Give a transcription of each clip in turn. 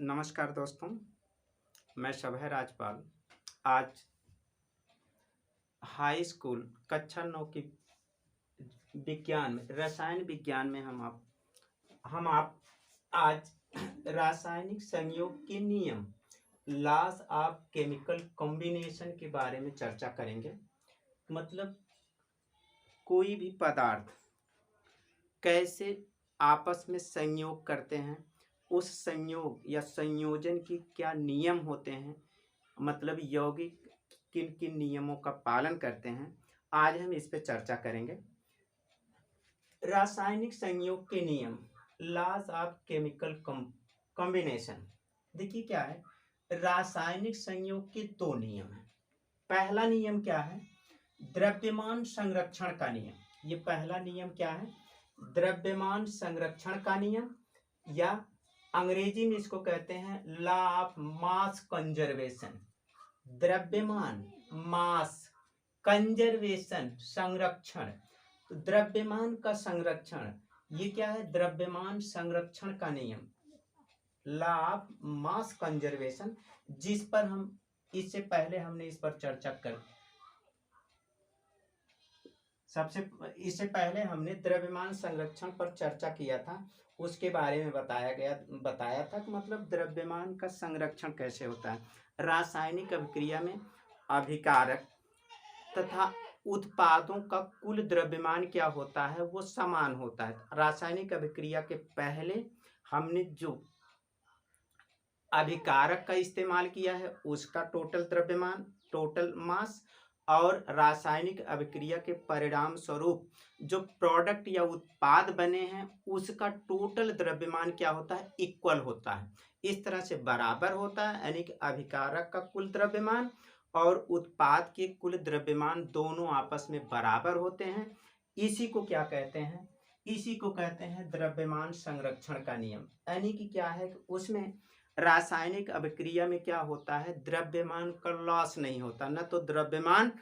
नमस्कार दोस्तों, मैं शभय राजपाल। आज हाई स्कूल कक्षा 9 की विज्ञान में रसायन विज्ञान में हम आप आज रासायनिक संयोग के नियम लॉज ऑफ केमिकल कॉम्बिनेशन के बारे में चर्चा करेंगे। मतलब कोई भी पदार्थ कैसे आपस में संयोग करते हैं, उस संयोग या संयोजन की क्या नियम होते हैं, मतलब यौगिक किन किन नियमों का पालन करते हैं, आज हम इस पे चर्चा करेंगे। रासायनिक संयोग के नियम, लॉज ऑफ केमिकल कॉम्बिनेशन। देखिए क्या है, रासायनिक संयोग के दो नियम हैं। पहला नियम क्या है? द्रव्यमान संरक्षण का नियम। ये पहला नियम क्या है? द्रव्यमान संरक्षण का नियम, या अंग्रेजी में इसको कहते हैं लॉ ऑफ मास कंजर्वेशन। द्रव्यमान, मास, कंजर्वेशन, संरक्षण। तो द्रव्यमान का संरक्षण, ये क्या है? द्रव्यमान संरक्षण का नियम, लॉ ऑफ मास कंजर्वेशन, जिस पर हम इससे पहले हमने इस पर चर्चा कर इससे पहले हमने द्रव्यमान संरक्षण पर चर्चा किया था। उसके बारे में बताया था कि मतलब द्रव्यमान का संरक्षण कैसे होता है। रासायनिक अभिक्रिया में अभिकारक तथा उत्पादों का कुल द्रव्यमान क्या होता है, वो समान होता है। रासायनिक अभिक्रिया के पहले हमने जो अभिकारक का इस्तेमाल किया है उसका टोटल द्रव्यमान, टोटल मास, और रासायनिक अभिक्रिया के परिणाम स्वरूप जो प्रोडक्ट या उत्पाद बने हैं उसका टोटल द्रव्यमान क्या होता है? इक्वल होता है। इस तरह से बराबर होता है, यानी कि अभिकारक का कुल द्रव्यमान और उत्पाद के कुल द्रव्यमान दोनों आपस में बराबर होते हैं। इसी को क्या कहते हैं? इसी को कहते हैं द्रव्यमान संरक्षण का नियम। यानी कि क्या है कि उसमें रासायनिक अभिक्रिया में क्या होता है? द्रव्यमान का लॉस नहीं होता, न तो द्रव्यमान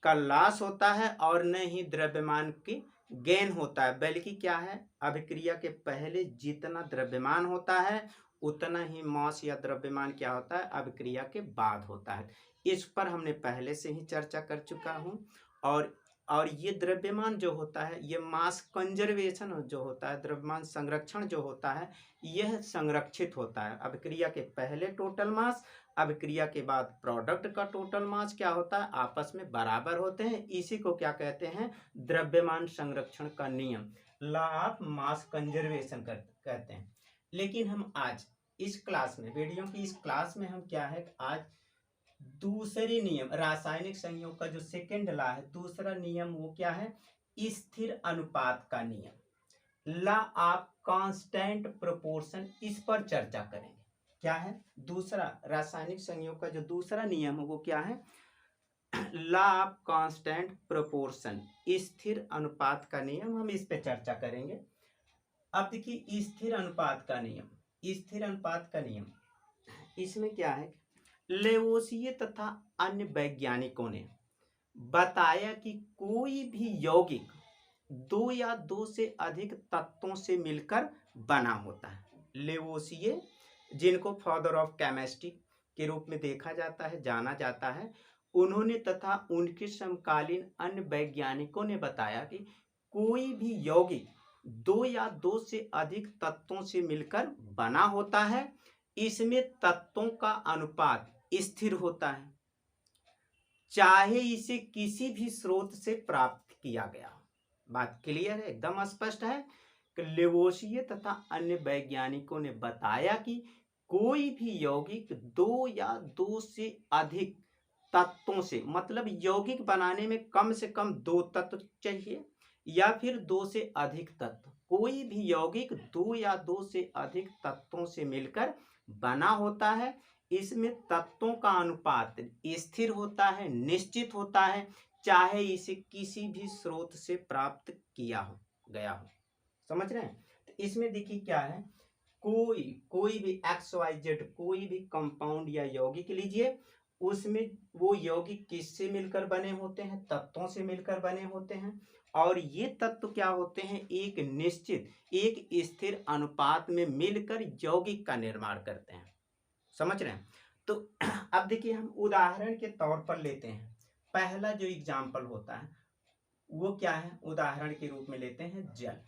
का लॉस होता है और न ही द्रव्यमान की गेन होता है, बल्कि क्या है, अभिक्रिया के पहले जितना द्रव्यमान होता है उतना ही मास या द्रव्यमान क्या होता है? अभिक्रिया के बाद होता है। इस पर हमने पहले से ही चर्चा कर चुका हूँ। और ये द्रव्यमान जो होता है, ये मास कंजर्वेशन जो होता है, द्रव्यमान संरक्षण जो होता है, यह संरक्षित होता है। अभिक्रिया के पहले टोटल मास, अभिक्रिया के बाद प्रोडक्ट का टोटल मास क्या होता है? आपस में बराबर होते हैं। इसी को क्या कहते हैं? द्रव्यमान संरक्षण का नियम, लॉ ऑफ मास कंजर्वेशन कहते हैं। लेकिन हम आज इस क्लास में, वीडियो की इस क्लास में हम क्या है, आज दूसरे नियम, रासायनिक संयोग का जो सेकेंड लॉ है, दूसरा नियम वो क्या है? स्थिर अनुपात का नियम, लॉ ऑफ कांस्टेंट प्रोपोर्शन, इस पर चर्चा करेंगे। क्या है दूसरा रासायनिक संयोग का जो दूसरा नियम है वो क्या है? लॉ ऑफ कांस्टेंट प्रोपोर्शन, स्थिर अनुपात का नियम, हम इस पे चर्चा करेंगे। अब देखिए स्थिर अनुपात का नियम, स्थिर अनुपात का नियम, इसमें क्या है? लेवोसिये तथा अन्य वैज्ञानिकों ने बताया कि कोई भी यौगिक दो या दो से अधिक तत्वों से मिलकर बना होता है। लेवोसिये, जिनको फादर ऑफ केमिस्ट्री के रूप में देखा जाता है, जाना जाता है, उन्होंने तथा उनके समकालीन अन्य वैज्ञानिकों ने बताया कि कोई भी यौगिक दो या दो से अधिक तत्वों से मिलकर बना होता है। इसमें तत्वों का अनुपात स्थिर होता है, चाहे इसे किसी भी स्रोत से प्राप्त किया गया हो। बात क्लियर है, एकदम स्पष्ट है कि लेवोसिये तथा अन्य वैज्ञानिकों ने बताया कि कोई भी यौगिक दो या दो से अधिक तत्वों से, मतलब यौगिक बनाने में कम से कम दो तत्व चाहिए या फिर दो से अधिक तत्व, कोई भी यौगिक दो या दो से अधिक तत्वों से मिलकर बना होता है। इसमें तत्वों का अनुपात स्थिर होता है, निश्चित होता है, चाहे इसे किसी भी स्रोत से प्राप्त किया हो गया हो। समझ रहे हैं? तो इसमें देखिए क्या है, कोई भी XYZ कोई भी कंपाउंड या यौगिक लीजिए, उसमें वो यौगिक किससे मिलकर बने होते हैं? तत्वों से मिलकर बने होते हैं। और ये तत्व क्या होते हैं? एक निश्चित, एक स्थिर अनुपात में मिलकर यौगिक का निर्माण करते हैं। समझ रहे हैं? तो अब देखिए, हम उदाहरण के तौर पर लेते हैं। पहला जो एग्जाम्पल होता है वो क्या है? उदाहरण के रूप में लेते हैं जल।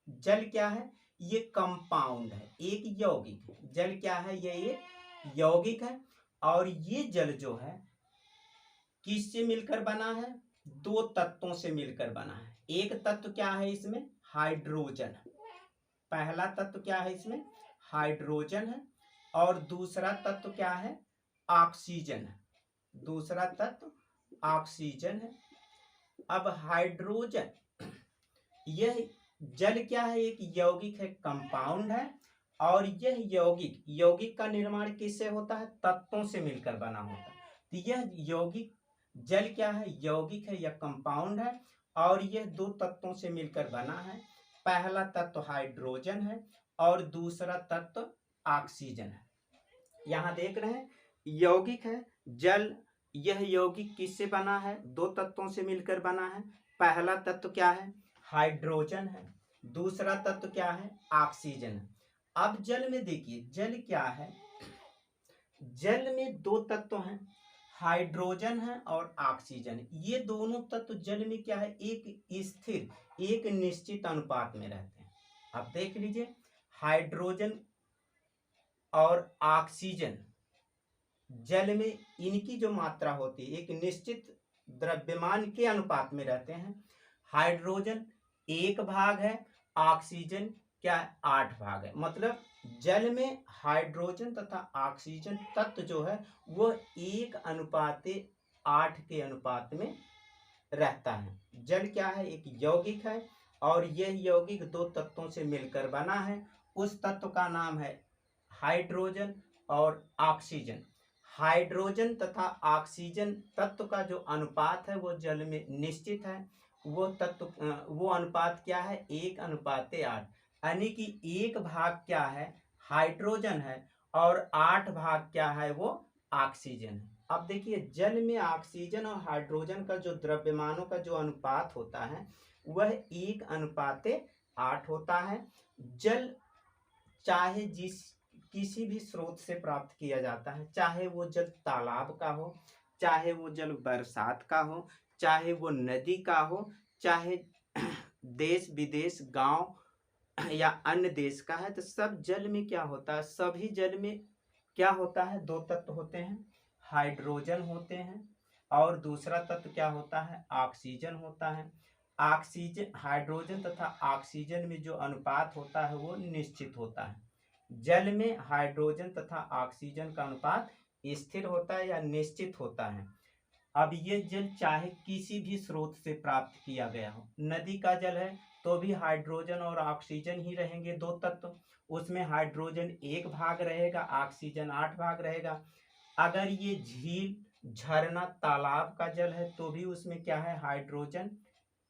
जल क्या है? ये कंपाउंड है, एक यौगिक है। जल क्या है? ये एक यौगिक है। और ये जल जो है किससे मिलकर बना है? दो तत्वों से मिलकर बना है। एक तत्व क्या है इसमें? हाइड्रोजन। पहला तत्व क्या है इसमें? हाइड्रोजन है। और दूसरा तत्व क्या है? ऑक्सीजन है। दूसरा तत्व ऑक्सीजन है। अब हाइड्रोजन, यह जल क्या है? एक यौगिक है, कंपाउंड है। और यह यौगिक, यौगिक का निर्माण किससे होता है? तत्वों से मिलकर बना होता है। तो यह यौगिक जल क्या है? यौगिक है या कंपाउंड है। और यह दो तत्वों से मिलकर बना है। पहला तत्व हाइड्रोजन है और दूसरा तत्व ऑक्सीजन है। यहाँ देख रहे हैं, यौगिक है जल। यह यौगिक किससे बना है? दो तत्वों से मिलकर बना है। पहला तत्व क्या है? हाइड्रोजन है। दूसरा तत्व क्या है? ऑक्सीजन है। अब जल में देखिए, जल क्या है? जल में दो तत्व हैं, हाइड्रोजन है और ऑक्सीजन है। ये दोनों तत्व जल में क्या है? एक स्थिर, एक निश्चित अनुपात में रहते हैं। अब देख लीजिए, हाइड्रोजन और ऑक्सीजन जल में इनकी जो मात्रा होती है एक निश्चित द्रव्यमान के अनुपात में रहते हैं। हाइड्रोजन 1 भाग है, ऑक्सीजन क्या है? 8 भाग है। मतलब जल में हाइड्रोजन तथा ऑक्सीजन तत्व जो है वो 1:8 के अनुपात में रहता है। जल क्या है? एक यौगिक है और यह यौगिक दो तत्वों से मिलकर बना है। उस तत्व का नाम है हाइड्रोजन और ऑक्सीजन। हाइड्रोजन तथा ऑक्सीजन तत्व का जो अनुपात है वो जल में निश्चित है। वो अनुपात क्या है? 1:8। यानी कि 1 भाग क्या है? हाइड्रोजन है और 8 भाग क्या है? वो ऑक्सीजन है। अब देखिए, जल में ऑक्सीजन और हाइड्रोजन का जो द्रव्यमानों का जो अनुपात होता है वह 1:8 होता है। जल चाहे किसी भी स्रोत से प्राप्त किया जाता है, चाहे वो जल तालाब का हो, चाहे वो जल बरसात का हो, चाहे वो नदी का हो, चाहे देश विदेश गांव या अन्य देश का है। तो सब जल में क्या होता है? सभी जल में क्या होता है? दो तत्व होते हैं, हाइड्रोजन होते हैं और दूसरा तत्व क्या होता है? ऑक्सीजन होता है। ऑक्सीजन, हाइड्रोजन तथा ऑक्सीजन में जो अनुपात होता है वो निश्चित होता है। जल में हाइड्रोजन तथा ऑक्सीजन का अनुपात स्थिर होता है या निश्चित होता है। अब ये जल चाहे किसी भी स्रोत से प्राप्त किया गया हो, नदी का जल है तो भी हाइड्रोजन और ऑक्सीजन ही रहेंगे दो तत्व। उसमें हाइड्रोजन 1 भाग रहेगा, ऑक्सीजन 8 भाग रहेगा। अगर ये झील, झरना, तालाब का जल है तो भी उसमें क्या है? हाइड्रोजन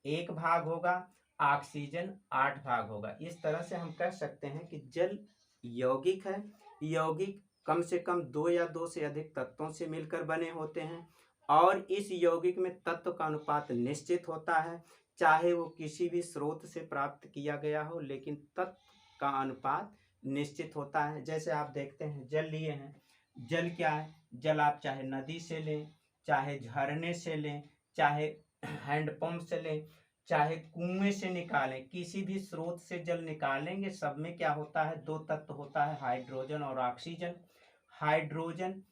1 भाग होगा, ऑक्सीजन 8 भाग होगा। इस तरह से हम कह सकते हैं कि जल यौगिक है। यौगिक कम से कम दो या दो से अधिक तत्वों से मिलकर बने होते हैं और इस यौगिक में तत्व का अनुपात निश्चित होता है, चाहे वो किसी भी स्रोत से प्राप्त किया गया हो, लेकिन तत्व का अनुपात निश्चित होता है। जैसे आप देखते हैं, जल लिए हैं, जल क्या है? जल आप चाहे नदी से लें, चाहे झरने से लें, चाहे हैंडपंप से लें, चाहे कुएं से निकालें, किसी भी स्रोत से जल निकालेंगे, सब में क्या होता है? दो तत्व होता है, हाइड्रोजन और ऑक्सीजन। हाइड्रोजन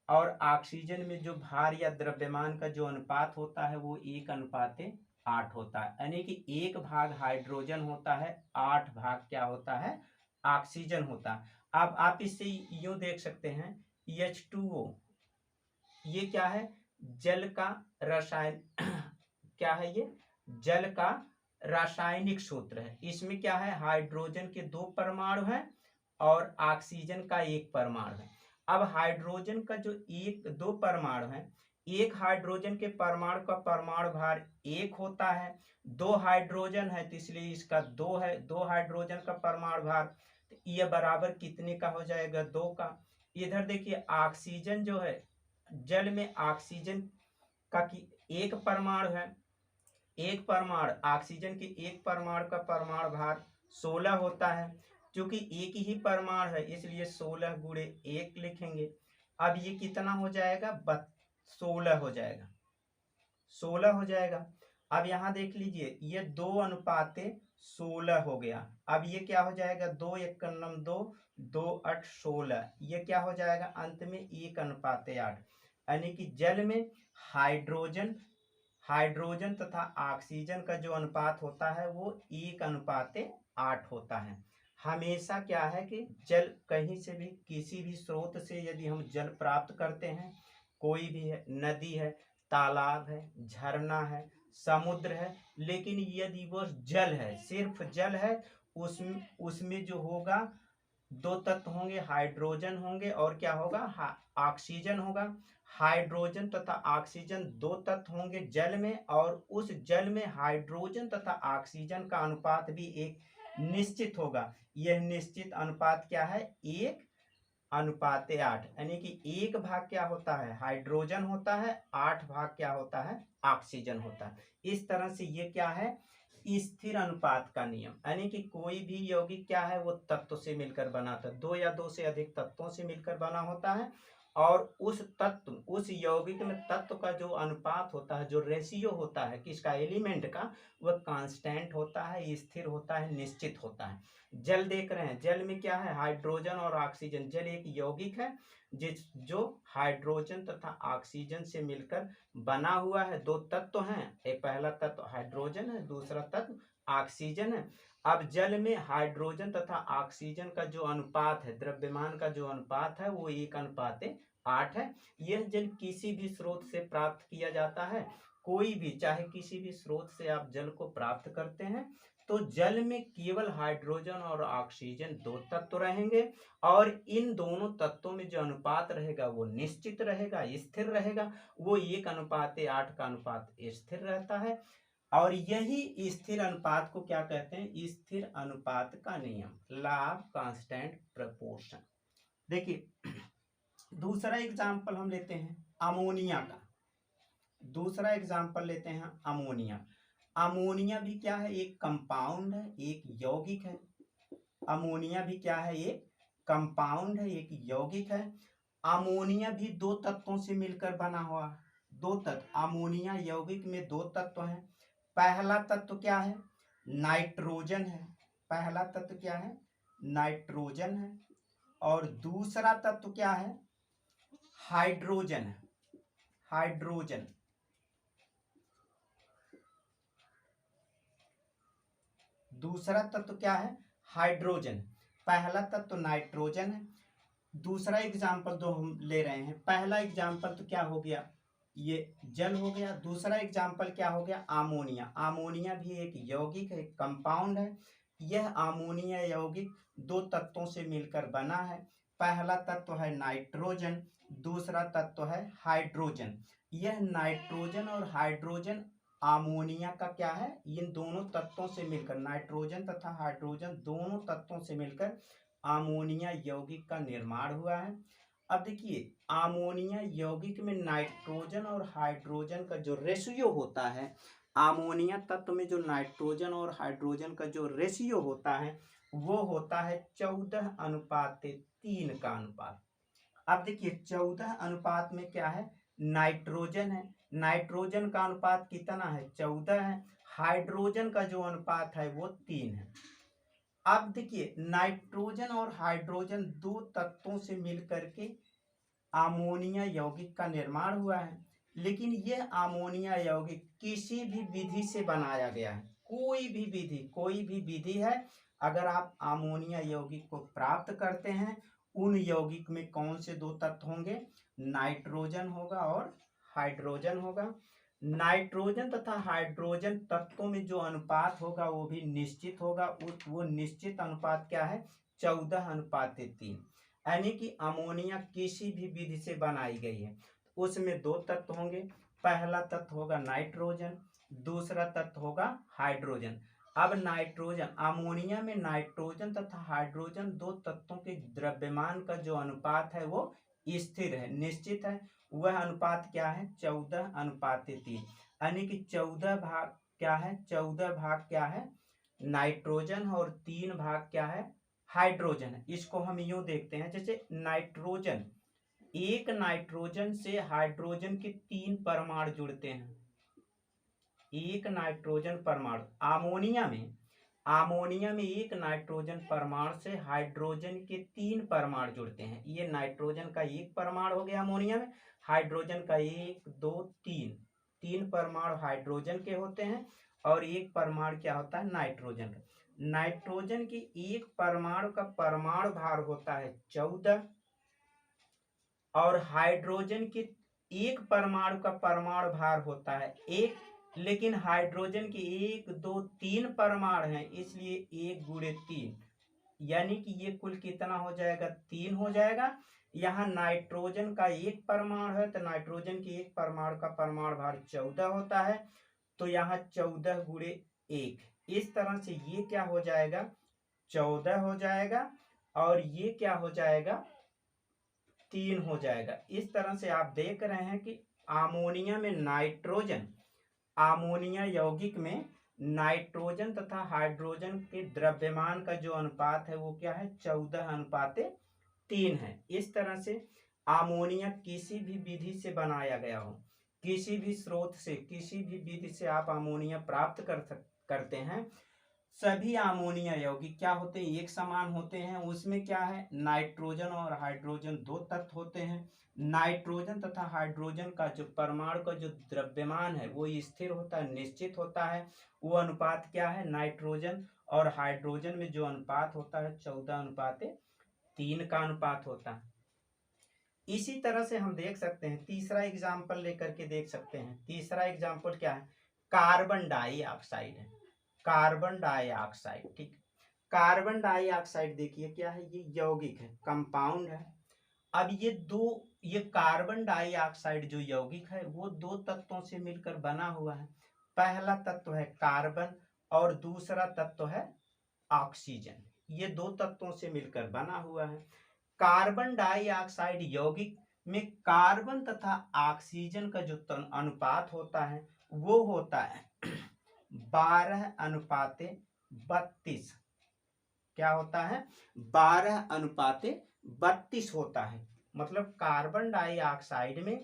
और ऑक्सीजन में जो भार या द्रव्यमान का जो अनुपात होता है वो 1:8 होता है। यानी कि 1 भाग हाइड्रोजन होता है, 8 भाग क्या होता है? ऑक्सीजन होता है। अब आप इससे यूं देख सकते हैं, H2O ये क्या है? जल का रसायन क्या है? ये जल का रासायनिक सूत्र है। इसमें क्या है? हाइड्रोजन के 2 परमाणु हैं और ऑक्सीजन का 1 परमाणु है। अब हाइड्रोजन का जो 2 परमाणु है, एक हाइड्रोजन के परमाणु का परमाणु भार 1 होता है, 2 हाइड्रोजन है तो इसलिए इसका 2 है, 2 हाइड्रोजन का परमाणु भार, तो ये बराबर कितने का हो जाएगा? 2 का। इधर देखिए, ऑक्सीजन जो है जल में ऑक्सीजन का की एक परमाणु है, एक परमाणु ऑक्सीजन के एक परमाणु का परमाणु भार 16 होता है। क्योंकि एक ही परमाणु है इसलिए 16 गुणे 1 लिखेंगे। अब ये कितना हो जाएगा, 16 हो जाएगा, 16 हो जाएगा। अब यहाँ देख लीजिए ये 2:16 हो गया। अब ये क्या हो जाएगा, 2 × 2 2 8 16, ये क्या हो जाएगा अंत में 1:8। यानी कि जल में हाइड्रोजन हाइड्रोजन तथा ऑक्सीजन का जो अनुपात होता है वो 1:8 होता है। हमेशा क्या है कि जल कहीं से भी किसी भी स्रोत से यदि हम जल प्राप्त करते हैं, कोई भी है, नदी है, तालाब है, झरना है, समुद्र है, लेकिन यदि वो जल है, सिर्फ जल है, उसमें जो होगा दो तत्व होंगे, हाइड्रोजन होंगे और क्या होगा, ऑक्सीजन होगा। हाइड्रोजन तथा ऑक्सीजन दो तत्व होंगे जल में, और उस जल में हाइड्रोजन तथा ऑक्सीजन का अनुपात भी एक निश्चित होगा। यह निश्चित अनुपात क्या है, 1:8। यानी कि 1 भाग क्या होता है, हाइड्रोजन होता है, 8 भाग क्या होता है, ऑक्सीजन होता है। इस तरह से ये क्या है, स्थिर अनुपात का नियम। यानी कि कोई भी यौगिक क्या है, वो तत्व से मिलकर बना था, 2 या 2 से अधिक तत्वों से मिलकर बना होता है। और उस तत्व, उस यौगिक में तत्व का जो अनुपात होता है, जो रेशियो होता है किसका, एलिमेंट का, वह कांस्टेंट होता है, स्थिर होता है, निश्चित होता है। जल देख रहे हैं, जल में क्या है, हाइड्रोजन और ऑक्सीजन। जल एक यौगिक है जो हाइड्रोजन तथा ऑक्सीजन से मिलकर बना हुआ है। दो तत्व हैं, एक पहला तत्व हाइड्रोजन है, दूसरा तत्व ऑक्सीजन है। अब जल में हाइड्रोजन तथा ऑक्सीजन का जो अनुपात है, द्रव्यमान का जो अनुपात है, वो 1:8 है। यह जल किसी भी स्रोत से प्राप्त किया जाता है। कोई भी, चाहे किसी भी स्रोत से आप जल को प्राप्त करते हैं, तो जल में केवल हाइड्रोजन और ऑक्सीजन दो तत्व रहेंगे, और इन दोनों तत्वों में जो अनुपात रहेगा वो निश्चित रहेगा, स्थिर रहेगा। वो 1:8 का अनुपात स्थिर रहता है। और यही स्थिर अनुपात को क्या कहते हैं, स्थिर अनुपात का नियम, लॉ ऑफ कांस्टेंट प्रोपोर्शन। देखिए दूसरा एग्जाम्पल हम लेते हैं अमोनिया का। दूसरा एग्जाम्पल लेते हैं अमोनिया। अमोनिया भी क्या है, एक कंपाउंड है, एक यौगिक है। अमोनिया भी क्या है, एक कंपाउंड है, एक यौगिक है। अमोनिया भी दो तत्वों से मिलकर बना हुआ, दो तत्व। अमोनिया यौगिक में दो तत्व हैं। पहला तत्व क्या है, नाइट्रोजन है। पहला तत्व क्या है, नाइट्रोजन है। और दूसरा तत्व क्या है, हाइड्रोजन है, हाइड्रोजन। दूसरा तत्व क्या है, हाइड्रोजन। पहला तत्व नाइट्रोजन है। दूसरा एग्जाम्पल जो हम ले रहे हैं, पहला एग्जाम्पल तो क्या हो गया, ये जल हो गया। दूसरा एग्जाम्पल क्या हो गया, अमोनिया। अमोनिया भी एक यौगिक है, कंपाउंड है। यह अमोनिया यौगिक दो तत्वों से मिलकर बना है। पहला तत्व है नाइट्रोजन, दूसरा तत्व है हाइड्रोजन। यह नाइट्रोजन और हाइड्रोजन अमोनिया का क्या है, इन दोनों तत्वों से मिलकर, नाइट्रोजन तथा हाइड्रोजन दोनों तत्वों से मिलकर अमोनिया यौगिक का निर्माण हुआ है। अब देखिए अमोनिया यौगिक में नाइट्रोजन और हाइड्रोजन का जो रेशियो होता है, अमोनिया तत्व में जो नाइट्रोजन और हाइड्रोजन का जो रेशियो होता है, वो होता है 14:3 का अनुपात। अब देखिए 14 अनुपात में क्या है, नाइट्रोजन है। नाइट्रोजन का अनुपात कितना है, 14 है। हाइड्रोजन का जो अनुपात है वो 3 है। अब देखिए नाइट्रोजन और हाइड्रोजन दो तत्वों से मिलकर के अमोनिया यौगिक का निर्माण हुआ है। लेकिन यह अमोनिया यौगिक किसी भी विधि से बनाया गया है। कोई भी विधि है, अगर आप अमोनिया यौगिक को प्राप्त करते हैं, उन यौगिक में कौन से दो तत्व होंगे, नाइट्रोजन होगा और हाइड्रोजन होगा। नाइट्रोजन तथा हाइड्रोजन तत्वों में जो अनुपात होगा वो भी निश्चित होगा। वो निश्चित अनुपात क्या है, 14:3। यानी कि अमोनिया किसी भी विधि से बनाई गई है, उसमें दो तत्व होंगे। पहला तत्व होगा नाइट्रोजन, दूसरा तत्व होगा हाइड्रोजन। अब नाइट्रोजन, अमोनिया में नाइट्रोजन तथा हाइड्रोजन दो तत्वों के द्रव्यमान का जो अनुपात है वो स्थिर है, निश्चित है, वह अनुपात क्या है 14:3, यानी कि 14 भाग क्या है, 14 भाग क्या है नाइट्रोजन और 3 भाग क्या है हाइड्रोजन है। इसको हम यूं देखते हैं, जैसे नाइट्रोजन, एक नाइट्रोजन से हाइड्रोजन के 3 परमाणु जुड़ते हैं, एक नाइट्रोजन परमाणु अमोनिया में एक नाइट्रोजन परमाणु से हाइड्रोजन के 3 परमाणु जुड़ते हैं। ये नाइट्रोजन का एक परमाणु हो गया अमोनिया में, हाइड्रोजन का 1 2 3, 3 परमाणु हाइड्रोजन के होते हैं और एक परमाणु क्या होता है नाइट्रोजन का। नाइट्रोजन के एक परमाणु का परमाणु भार होता है 14 और हाइड्रोजन के एक परमाणु का परमाणु भार होता है 1, लेकिन हाइड्रोजन के 1 2 3 परमाणु हैं, इसलिए 1 गुणे 3, यानी कि ये कुल कितना हो जाएगा 3 हो जाएगा। यहाँ नाइट्रोजन का एक परमाणु है तो नाइट्रोजन के एक परमाणु का परमाणु भार 14 होता है, तो यहाँ 14 गुणे 1, इस तरह से ये क्या हो जाएगा 14 हो जाएगा और ये क्या हो जाएगा 3 हो जाएगा। इस तरह से आप देख रहे हैं कि अमोनिया में नाइट्रोजन, अमोनिया यौगिक में नाइट्रोजन तथा हाइड्रोजन के द्रव्यमान का जो अनुपात है वो क्या है 14:3 है। इस तरह से अमोनिया किसी भी विधि से बनाया गया हो, किसी भी स्रोत से, किसी भी विधि से आप अमोनिया प्राप्त करते हैं, सभी अमोनिया यौगिक क्या होते हैं एक समान होते हैं। उसमें क्या है नाइट्रोजन और हाइड्रोजन दो तत्व होते हैं। नाइट्रोजन तथा हाइड्रोजन का जो परमाणु का जो द्रव्यमान है वो स्थिर होता है, निश्चित होता है। वो अनुपात क्या है नाइट्रोजन और हाइड्रोजन में जो अनुपात होता है 14:3 का अनुपात होता है। इसी तरह से हम देख सकते हैं, तीसरा एग्जाम्पल लेकर के देख सकते हैं। तीसरा एग्जाम्पल क्या है कार्बन डाइऑक्साइड है, कार्बन डाइऑक्साइड, ठीक। कार्बन डाइऑक्साइड देखिए क्या है, ये यौगिक है, कंपाउंड है। अब ये कार्बन डाइऑक्साइड जो यौगिक है वो दो तत्वों से मिलकर बना हुआ है। पहला तत्व है कार्बन और दूसरा तत्व है ऑक्सीजन, ये दो तत्वों से मिलकर बना हुआ है। कार्बन डाइऑक्साइड यौगिक में कार्बन तथा ऑक्सीजन का जो अनुपात होता है वो होता है 12:32। क्या होता है 12:32 होता है। मतलब कार्बन डाइऑक्साइड में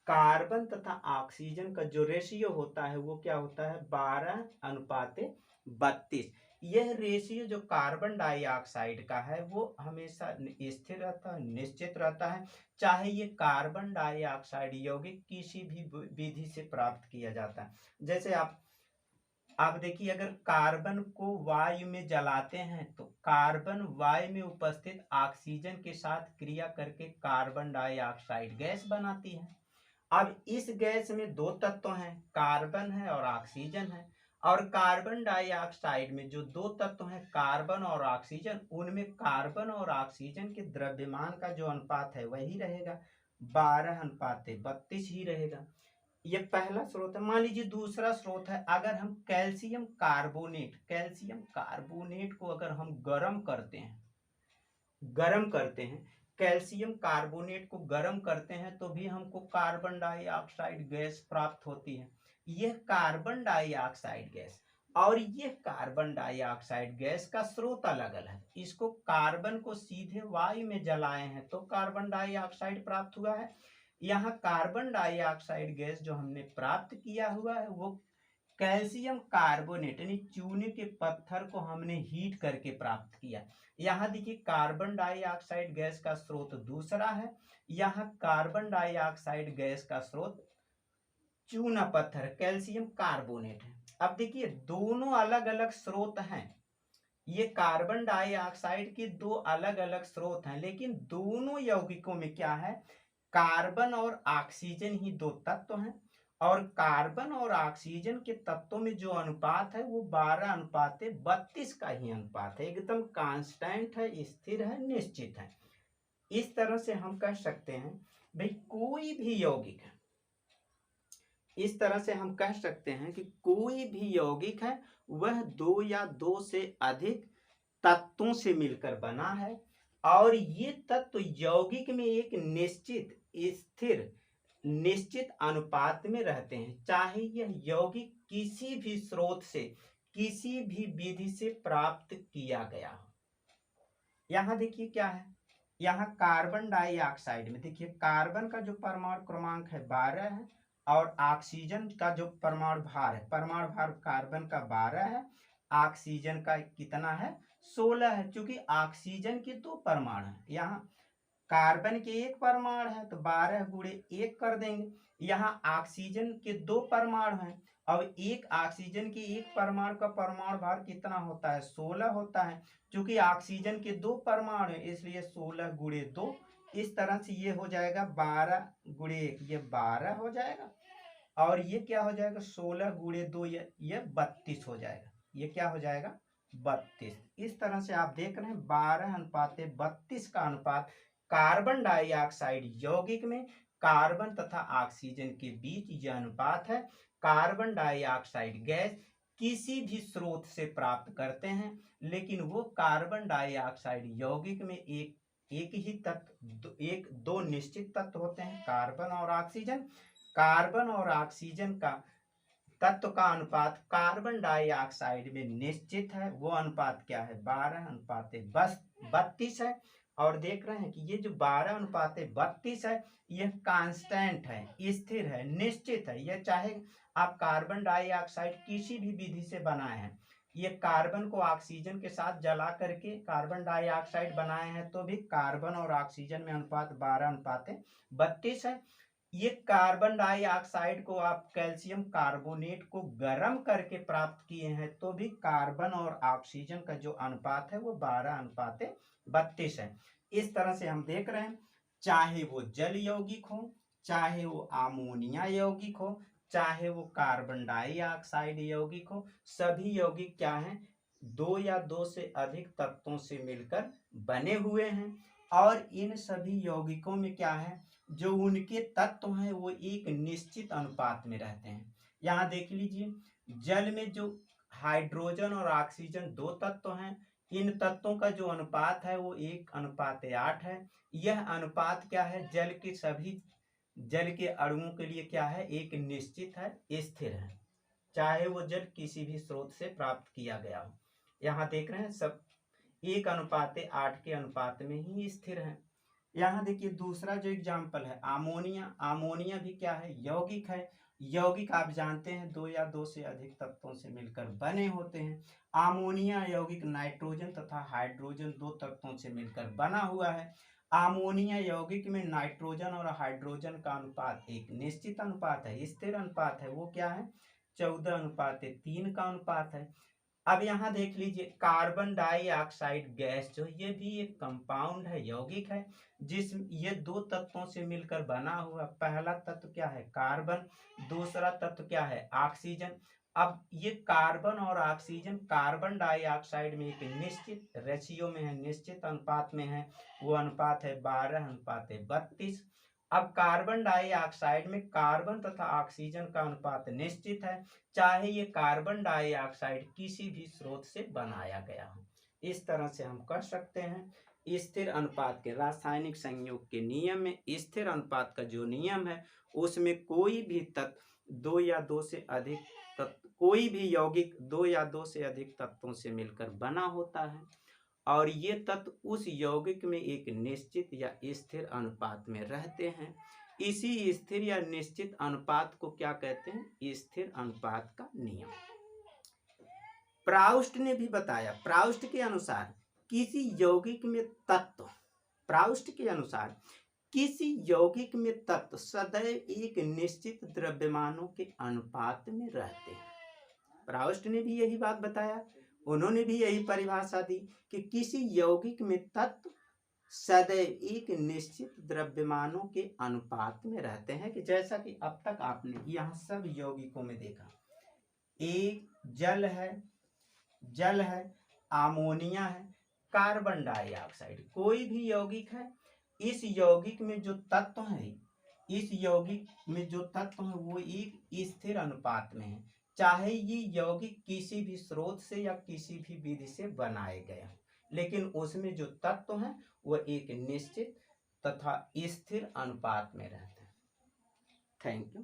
कार्बन तथा ऑक्सीजन का जो रेशियो होता है वो क्या होता है 12:32। यह रेशियो जो कार्बन डाइऑक्साइड का है वो हमेशा स्थिर रहता है, निश्चित रहता है, चाहे ये कार्बन डाइऑक्साइड यौगिक किसी भी विधि से प्राप्त किया जाता है। जैसे आप देखिए, अगर कार्बन को वायु में जलाते हैं तो कार्बन वायु में उपस्थित ऑक्सीजन के साथ क्रिया करके कार्बन डाइऑक्साइड गैस बनाती है। अब इस गैस में दो तत्व हैं, कार्बन है और ऑक्सीजन है, और कार्बन डाइऑक्साइड में जो दो तत्व हैं कार्बन और ऑक्सीजन, उनमें कार्बन और ऑक्सीजन के द्रव्यमान का जो अनुपात है वही रहेगा 12:32 ही रहेगा। ये पहला स्रोत है। मान लीजिए दूसरा स्रोत है, अगर हम कैल्शियम कार्बोनेट को अगर हम गर्म करते हैं कैल्शियम कार्बोनेट को गर्म करते हैं तो भी हमको कार्बन डाइऑक्साइड गैस प्राप्त होती है। यह कार्बन डाइऑक्साइड गैस और यह कार्बन डाइऑक्साइड गैस का स्रोत अलग अलग है। इसको कार्बन को सीधे वायु में जलाए हैं तो कार्बन डाइऑक्साइड प्राप्त हुआ है। यहाँ कार्बन डाइऑक्साइड गैस जो हमने प्राप्त किया हुआ है वो कैल्शियम कार्बोनेट यानी चूने के पत्थर को हमने हीट करके प्राप्त किया। यहाँ देखिए कार्बन डाइऑक्साइड गैस का स्रोत दूसरा है, यहाँ कार्बन डाइऑक्साइड गैस का स्रोत चूना पत्थर कैल्शियम कार्बोनेट है। अब देखिए दोनों अलग अलग स्रोत हैं, ये कार्बन डाइऑक्साइड के दो अलग अलग स्रोत हैं, लेकिन दोनों यौगिकों में क्या है कार्बन और ऑक्सीजन ही दो तत्व हैं, और कार्बन और ऑक्सीजन के तत्वों में जो अनुपात है वो 12:32 का ही अनुपात है, एकदम कांस्टेंट है, स्थिर है, निश्चित है। इस तरह से हम कह सकते हैं भाई कोई भी यौगिक है, इस तरह से हम कह सकते हैं कि कोई भी यौगिक है वह दो या दो से अधिक तत्वों से मिलकर बना है और ये तत्व यौगिक में एक निश्चित स्थिर निश्चित अनुपात में रहते हैं, चाहे यह यौगिक किसी भी स्रोत से किसी भी विधि से प्राप्त किया गया हो। यहाँ देखिए क्या है, यहाँ कार्बन डाइऑक्साइड में देखिए कार्बन का जो परमाणु क्रमांक है 12 है और ऑक्सीजन का जो परमाणु भार है, परमाणु भार कार्बन का 12 है, ऑक्सीजन का कितना है 16 है। क्योंकि ऑक्सीजन के 2 परमाणु है, यहाँ कार्बन के 1 परमाणु है तो 12 गुणे 1 कर देंगे। यहाँ ऑक्सीजन के 2 परमाणु हैं, अब एक ऑक्सीजन के 1 परमाणु का परमाणु भार कितना होता है 16 होता है। क्योंकि ऑक्सीजन के 2 परमाणु है इसलिए 16 गुणे 2, इस तरह से ये हो जाएगा 12 गुणे 1, ये 12 हो जाएगा और ये क्या हो जाएगा 16 गुणे 2, ये 32 हो जाएगा। ये क्या हो जाएगा 32। इस तरह से आप देख रहे हैं 12:32 का अनुपात कार्बन डाइऑक्साइड यौगिक में कार्बन तथा ऑक्सीजन के बीच यह अनुपात है। कार्बन डाइऑक्साइड गैस किसी भी स्रोत से प्राप्त करते हैं, लेकिन वो कार्बन डाइऑक्साइड यौगिक में एक ही तत्व दो निश्चित तत्व होते हैं, कार्बन और ऑक्सीजन। कार्बन और ऑक्सीजन का तत्व का अनुपात कार्बन डाइऑक्साइड में निश्चित है, वो अनुपात क्या है 12:32 है। और देख रहे हैं कि ये जो 12:32 है यह कांस्टेंट है, स्थिर है, निश्चित है। यह चाहे आप कार्बन डाइऑक्साइड किसी भी विधि से बनाए हैं, ये कार्बन को ऑक्सीजन के साथ जला करके कार्बन डाइऑक्साइड बनाए हैं तो भी कार्बन और ऑक्सीजन में अनुपात 12:32 है। ये कार्बन डाइऑक्साइड को आप कैल्शियम कार्बोनेट को गर्म करके प्राप्त किए हैं तो भी कार्बन और ऑक्सीजन का जो अनुपात है वो 12:32 है। इस तरह से हम देख रहे हैं, चाहे वो जल यौगिक हो, चाहे वो अमोनिया यौगिक हो, चाहे वो कार्बन डाइऑक्साइड यौगिक हो, सभी यौगिक क्या हैं 2 या 2 से अधिक तत्वों से मिलकर बने हुए हैं। और इन सभी यौगिकों में क्या है, जो उनके तत्व हैं वो एक निश्चित अनुपात में रहते हैं। यहाँ देख लीजिए, जल में जो हाइड्रोजन और ऑक्सीजन 2 तत्व हैं, इन तत्वों का जो अनुपात है वो 1:8 है। यह अनुपात क्या है, जल के सभी जल के अणुओं के लिए क्या है, एक निश्चित है, स्थिर है, चाहे वो जल किसी भी स्रोत से प्राप्त किया गया हो। यहाँ देख रहे हैं सब 1:8 के अनुपात में ही स्थिर है। यहाँ देखिए दूसरा जो एग्जाम्पल है अमोनिया। अमोनिया भी क्या है, यौगिक है। यौगिक आप जानते हैं 2 या 2 से अधिक तत्वों से मिलकर बने होते हैं। अमोनिया यौगिक नाइट्रोजन तथा हाइड्रोजन 2 तत्वों से मिलकर बना हुआ है। अमोनिया यौगिक में नाइट्रोजन और हाइड्रोजन का अनुपात एक निश्चित अनुपात है, स्थिर अनुपात है, वो क्या है 14:3 का अनुपात है। अब यहाँ देख लीजिए कार्बन डाइऑक्साइड गैस जो ये भी एक कंपाउंड है, यौगिक है, जिस ये 2 तत्वों से मिलकर बना हुआ। पहला तत्व क्या है कार्बन, दूसरा तत्व क्या है ऑक्सीजन। अब ये कार्बन और ऑक्सीजन कार्बन डाइऑक्साइड में एक निश्चित रेशियो में है, निश्चित अनुपात में है, वो अनुपात है 12:32। अब कार्बन डाइऑक्साइड में कार्बन तथा ऑक्सीजन का अनुपात निश्चित है, चाहे ये कार्बन डाइऑक्साइड किसी भी स्रोत से बनाया गया हो। इस तरह से हम कर सकते हैं स्थिर अनुपात के रासायनिक संयोग के नियम में। स्थिर अनुपात का जो नियम है उसमें कोई भी तत्व 2 या 2 से अधिक तत्व, कोई भी यौगिक 2 या 2 से अधिक तत्वों से मिलकर बना होता है और ये तत्व उस यौगिक में एक निश्चित या स्थिर अनुपात में रहते हैं। इसी स्थिर या निश्चित अनुपात को क्या कहते हैं, स्थिर अनुपात का नियम। प्राउस्ट ने भी बताया, प्राउस्ट के अनुसार किसी यौगिक में तत्व, प्राउस्ट के अनुसार किसी यौगिक में तत्व सदैव एक निश्चित द्रव्यमानों के अनुपात में रहते हैं। प्राउस्ट ने भी यही बात बताया, उन्होंने भी यही परिभाषा दी कि किसी यौगिक में तत्व सदैव एक निश्चित द्रव्यमानों के अनुपात में रहते हैं। कि जैसा कि अब तक आपने यहाँ सब यौगिकों में देखा, एक जल है, अमोनिया है, कार्बन डाइऑक्साइड, कोई भी यौगिक है, इस यौगिक में जो तत्व है, इस यौगिक में जो तत्व है वो एक स्थिर अनुपात में है, चाहे ये यौगिक किसी भी स्रोत से या किसी भी विधि से बनाए गए हों। लेकिन उसमें जो तत्व हैं वह एक निश्चित तथा स्थिर अनुपात में रहते हैं। Thank you.